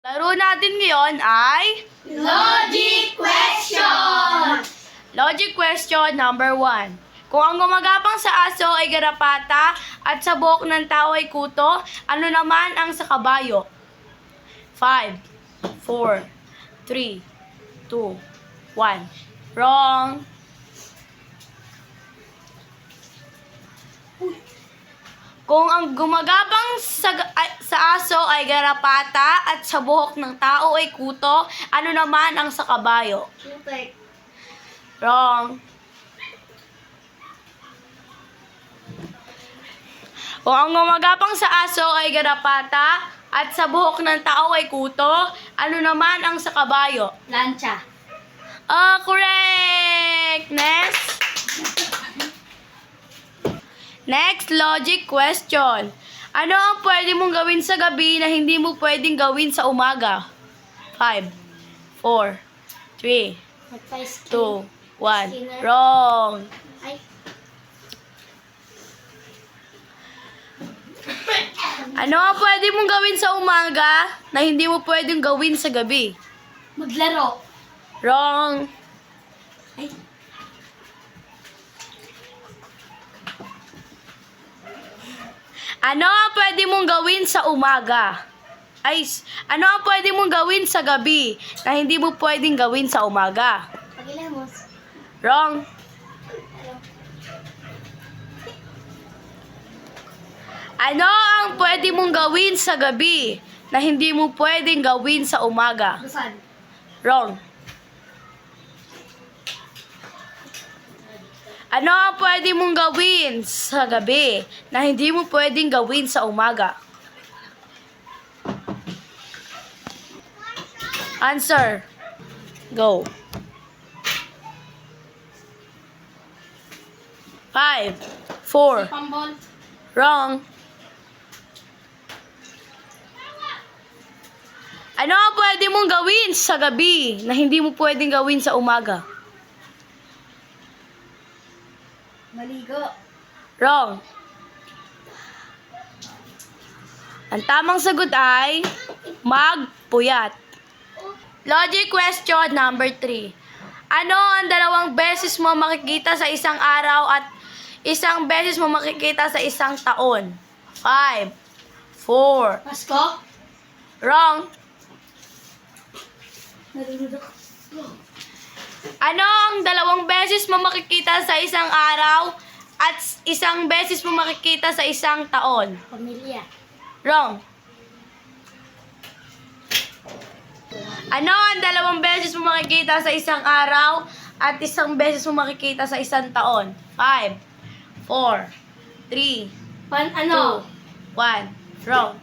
Laro natin ngayon ay Logic question! Logic question number 1. Kung ang gumagapang sa aso ay garapata at sa buhok ng tao ay kuto, ano naman ang sa kabayo? 5, 4, 3, 2, 1. Wrong. Kung ang gumagapang sa aso ay garapata at sa buhok ng tao ay kuto, ano naman ang sa kabayo? Putek. Wrong. Kung ang gumagapang sa aso ay garapata at sa buhok ng tao ay kuto, ano naman ang sa kabayo? Lancha. Correct! Next, logic question. Ano ang pwede mong gawin sa gabi na hindi mo pwedeng gawin sa umaga? 5, 4, 3, Magpa-skin. 2, 1. Skinner. Wrong. Ay. Ano ang pwede mong gawin sa umaga na hindi mo pwedeng gawin sa gabi? Maglaro. Wrong. Ay. Ano ang pwede mong gawin sa umaga? Ano ang pwede mong gawin sa gabi na hindi mo pwedeng gawin sa umaga? Pagilamos. Wrong. Ano ang pwede mong gawin sa gabi na hindi mo pwedeng gawin sa umaga? Busan. Wrong. Ano ang pwede mong gawin sa gabi na hindi mo pwedeng gawin sa umaga? Answer. Go. 5, 4. Pambol. Wrong. Ano ang pwede mong gawin sa gabi na hindi mo pwedeng gawin sa umaga? Maligo. Wrong. Ang tamang sagot ay magpuyat. Logic question number 3. Ano ang dalawang beses mo makikita sa isang araw at isang beses mo makikita sa isang taon? 5, 4. Pasko. Wrong. Narunod ako. Ano ang dalawang beses mo makikita sa isang araw at isang beses mo makikita sa isang taon? Pamilya. Wrong. Ano ang dalawang beses mo makikita sa isang araw at isang beses mo makikita sa isang taon? 5, 4, 3, 2, 1. Wrong.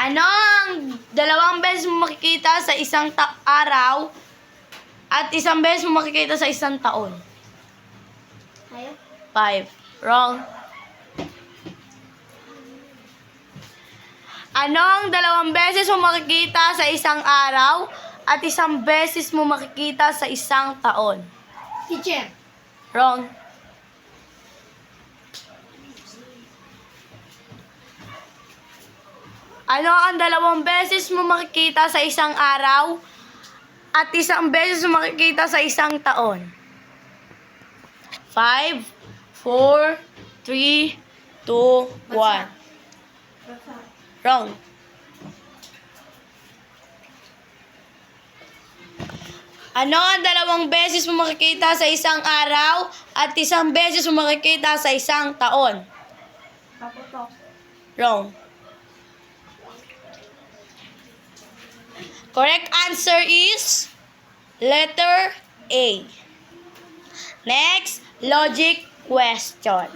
Ano ang dalawang beses mo makikita sa isang araw at isang beses mo makikita sa isang taon? Tayo. 5. Wrong. Ano ang dalawang beses mo makikita sa isang araw at isang beses mo makikita sa isang taon? Teacher. Wrong. Ano ang dalawang beses mo makikita sa isang araw at isang beses mo makikita sa isang taon? 5, 4, 3, 2, 1. Wrong. Ano ang dalawang beses mo makikita sa isang araw at isang beses mo makikita sa isang taon? Paputok. Wrong. Correct answer is letter A. Next, logic question.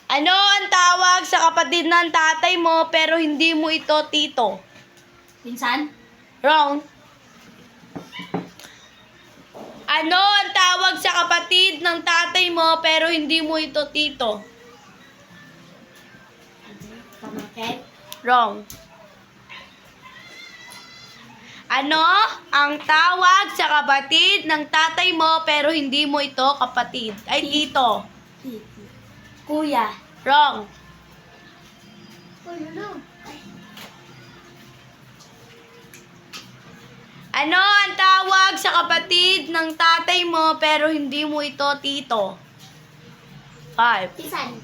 Ano ang tawag sa kapatid ng tatay mo pero hindi mo ito tito? Pinsan. Wrong. Ano ang tawag sa kapatid ng tatay mo pero hindi mo ito tito? Pamangkin. Wrong. Ano ang tawag sa kapatid ng tatay mo pero hindi mo ito kapatid? Ay, tito. Titi. Kuya. Wrong. Ano ang tawag sa kapatid ng tatay mo pero hindi mo ito tito? 5. Pinsan.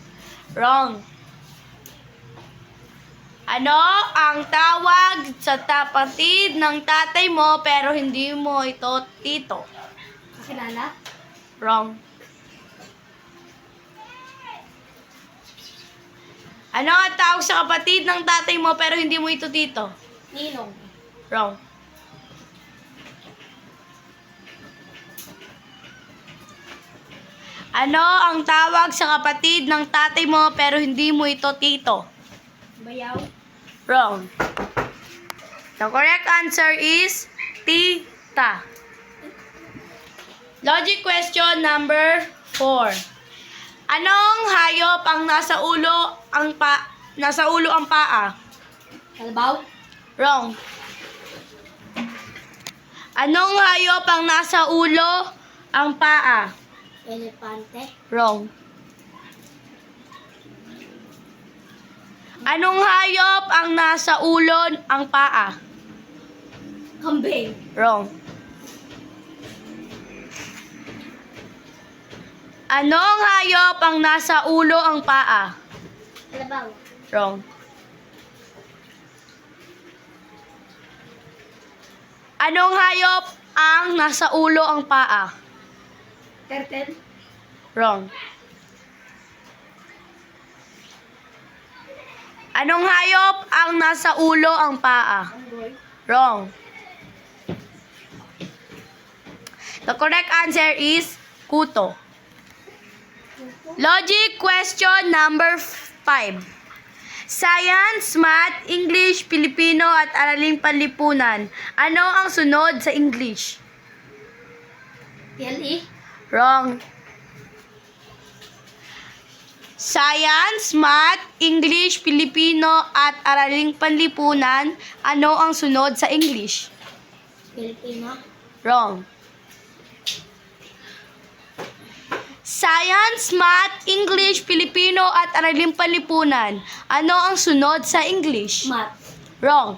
Wrong. Ano ang tawag sa kapatid ng tatay mo pero hindi mo ito tito? Kakilala. Wrong. Ano ang tawag sa kapatid ng tatay mo pero hindi mo ito tito? Ninong. Wrong. Ano ang tawag sa kapatid ng tatay mo pero hindi mo ito tito? Bayaw. Wrong. The correct answer is tita. Logic question number 4. Anong hayop ang nasa ulo ang paa? Kalabaw. Wrong. Anong hayop ang nasa ulo ang paa? Elepante. Wrong. Anong hayop ang nasa ulo ang paa? Kambing. Wrong. Anong hayop ang nasa ulo ang paa? Kalabaw. Wrong. Anong hayop ang nasa ulo ang paa? Turtle. Wrong. Anong hayop ang nasa ulo ang paa? Unggoy. Wrong. The correct answer is kuto. Logic question number 5. Science, Math, English, Filipino at Araling Panlipunan. Ano ang sunod sa English? PLE. Wrong. Science, Math, English, Filipino at Araling Panlipunan. Ano ang sunod sa English? Filipino. Wrong. Science, Math, English, Filipino at Araling Panlipunan. Ano ang sunod sa English? Math. Wrong.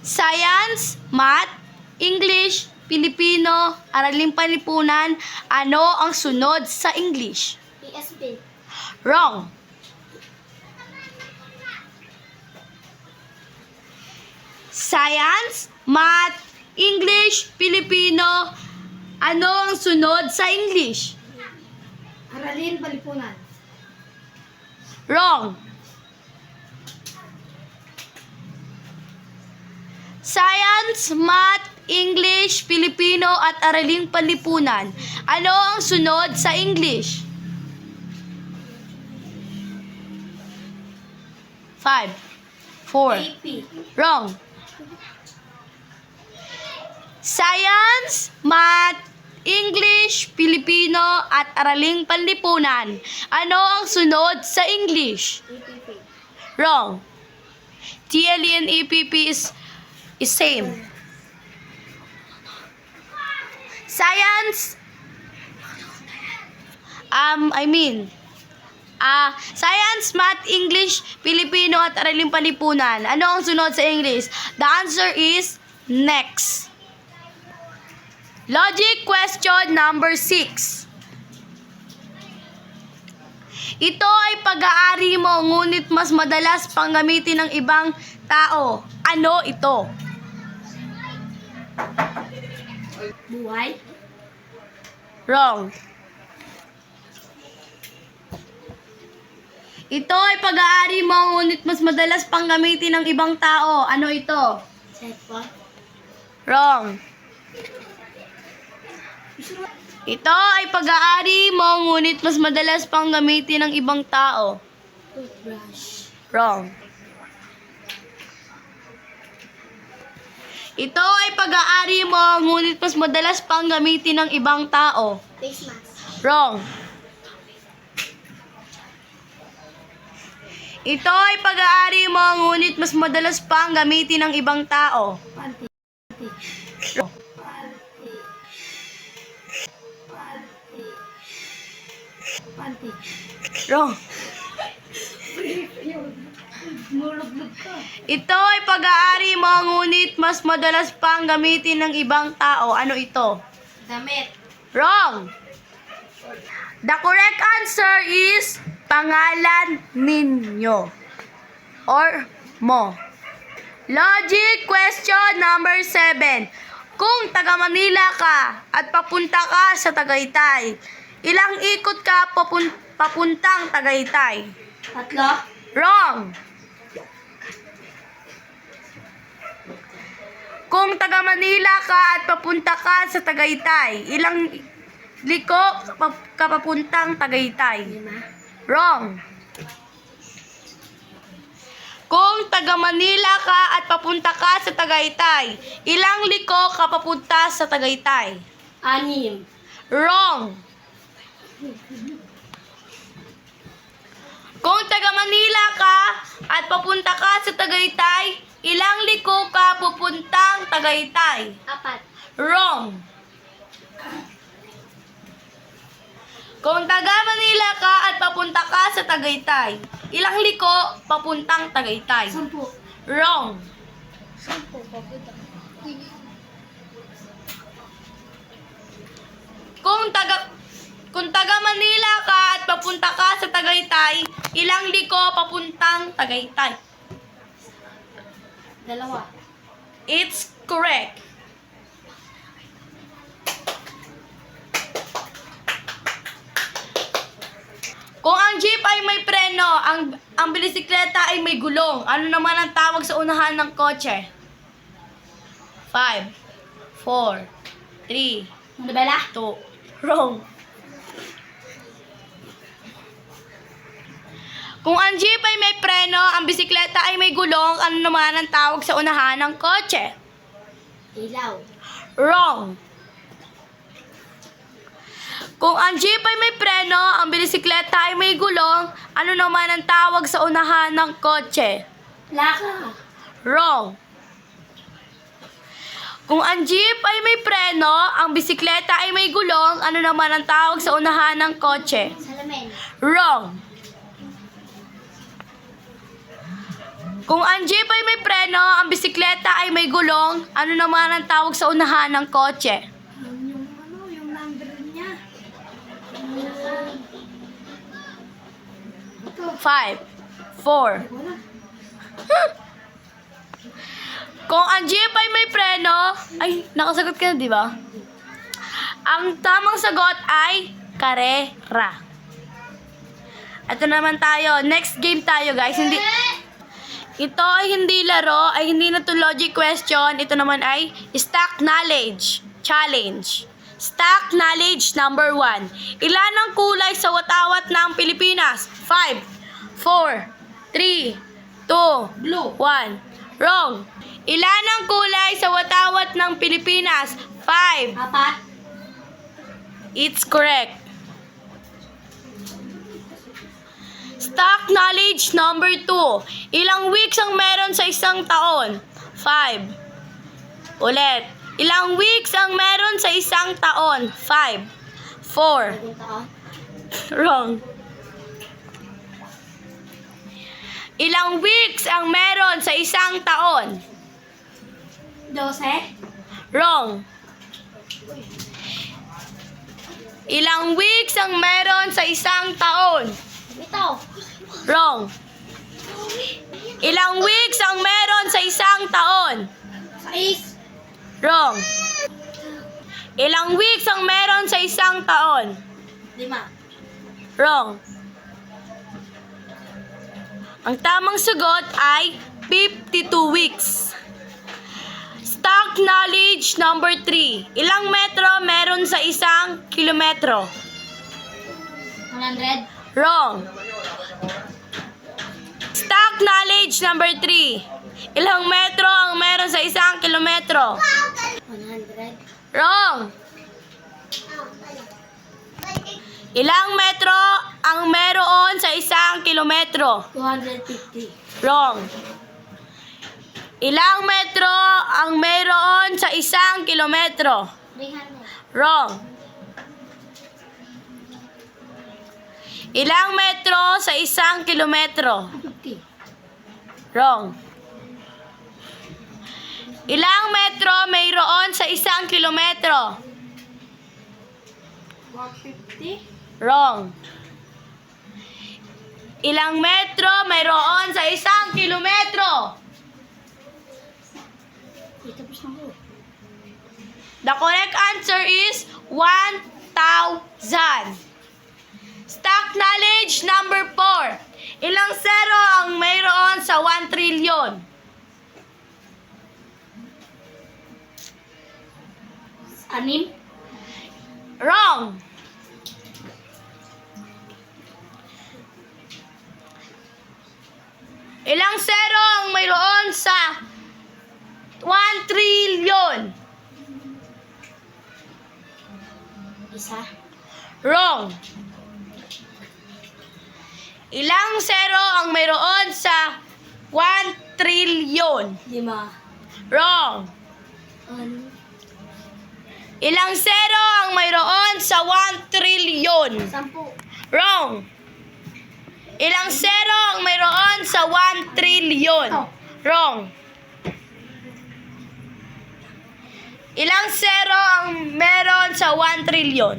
Science, Math, English, Filipino, Araling Panlipunan. Ano ang sunod sa English? ESP. Wrong. Science, Math, English, Filipino. Ano ang sunod sa English? Aralin Palipunan. Wrong. Science, Math, English, Filipino at Araling Panlipunan. Ano ang sunod sa English? 5, 4. AP. Wrong. Science, Math, English, Filipino at Araling Panlipunan. Ano ang sunod sa English? EPP. Wrong. TLE and EPP is same. Science, Science, Math, English, Filipino at Araling Panlipunan. Ano ang sunod sa English? The answer is next. Logic question number 6. Ito ay pag-aari mo, ngunit mas madalas pang gamitin ng ibang tao. Ano ito? Buhay. Wrong. Ito ay pag-aari mo, ngunit mas madalas pang gamitin ng ibang tao. Ano ito? Cellphone. Wrong. Ito ay pag-aari mo, ngunit mas madalas pang gamitin ng ibang tao. Toothbrush. Wrong. Ito ay pag-aari mo, ngunit mas madalas pang gamitin ng ibang tao. Face mask. Wrong. Ito ay pag-aari mo, ngunit mas madalas pang gamitin ng ibang tao. Panty. Wrong. 50. Wrong. Ito ay pag-aari mo, ngunit mas madalas pang gamitin ng ibang tao. Ano ito? Damit. Wrong. The correct answer is pangalan ninyo or mo. Logic question number 7. Kung taga Manila ka at papunta ka sa Tagaytay, ilang ikot ka papuntang Tagaytay? 3. Wrong. Kung taga Manila ka at papunta ka sa Tagaytay, ilang liko ka papuntang Tagaytay? 5. Wrong. Kung taga Manila ka at papunta ka sa Tagaytay, ilang liko ka papunta sa Tagaytay? 6. Wrong. Kung taga Manila ka at papunta ka sa Tagaytay, ilang liko ka pupuntang Tagaytay? 4. Wrong. Kung taga Manila ka at papunta ka sa Tagaytay, ilang liko papuntang Tagaytay? 10. Wrong. 10 papunta. Kung taga Manila ka at papunta ka sa Tagaytay, ilang liko papuntang Tagaytay? 2. It's correct. Kung ang jeep ay may preno, ang bisikleta ay may gulong, ano naman ang tawag sa unahan ng kotse? 5, 4, 3, Nabela? 2. Wrong. Kung ang jeep ay may preno, ang bisikleta ay may gulong, ano naman ang tawag sa unahan ng kotse? Ilaw. Wrong. Kung ang jeep ay may preno, ang bisikleta ay may gulong, ano naman ang tawag sa unahan ng kotse? Plaka. Wrong. Kung ang jeep ay may preno, ang bisikleta ay may gulong, ano naman ang tawag sa unahan ng kotse? Salamin. Wrong. Kung ang jeep ay may preno, ang bisikleta ay may gulong, ano naman ang tawag sa unahan ng kotse? Yung number niya. 5, 4. Wala. Kung ang jeep ay may preno, ay, nakasagot ka na, di ba? Ang tamang sagot ay karera. Ito naman tayo. Next game tayo, guys. Ito ay hindi laro, ay hindi na to logic question. Ito naman ay stock knowledge challenge. Stock knowledge number 1. Ilan ang kulay sa watawat ng Pilipinas? 5, 4, 3, 2, Blue. 1. Wrong. Ilan ang kulay sa watawat ng Pilipinas? 5. 4. It's correct. Stock knowledge number 2. Ilang weeks ang meron sa isang taon? 5. Ulit. Ilang weeks ang meron sa isang taon? 5. 4. Bagong taon. Wrong. Ilang weeks ang meron sa isang taon? 12. Wrong. Ilang weeks ang meron sa isang taon? Ito. Wrong. Ilang weeks ang meron sa isang taon? 6. Wrong. Ilang weeks ang meron sa isang taon? 5. Wrong. Ang tamang sagot ay 52 weeks. Stock knowledge number 3. Ilang metro meron sa isang kilometro? 100. Wrong. Stock knowledge number 3. Ilang metro ang meron sa isang kilometro? 100. Wrong. Ilang metro ang meron sa isang kilometro? 250. Wrong. Ilang metro ang meron sa isang kilometro? 300. Wrong. Ilang metro sa 1 kilometro? 50. Wrong. Ilang metro mayroon sa 1 kilometro? 150. Wrong. Ilang metro mayroon sa 1 kilometro? Ito tapos na ko. The correct answer is 1,000. Stock knowledge number 4. Ilang zero ang mayroon sa 1 trillion? Anim. Wrong. Ilang zero ang mayroon sa 1 trillion? Isa. Wrong. Ilang zero ang mayroon sa 1 trillion? 5. Wrong. 6. Ilang zero ang mayroon sa 1 trillion? 10. Wrong. Ilang zero ang mayroon sa 1 trillion? Oh. Wrong. Ilang zero ang meron sa 1 trillion?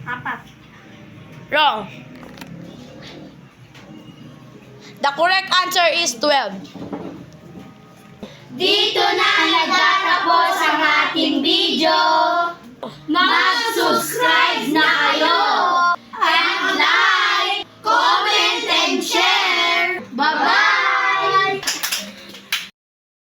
4. Wrong. The correct answer is 12. Dito na nagtatapos ang ating video.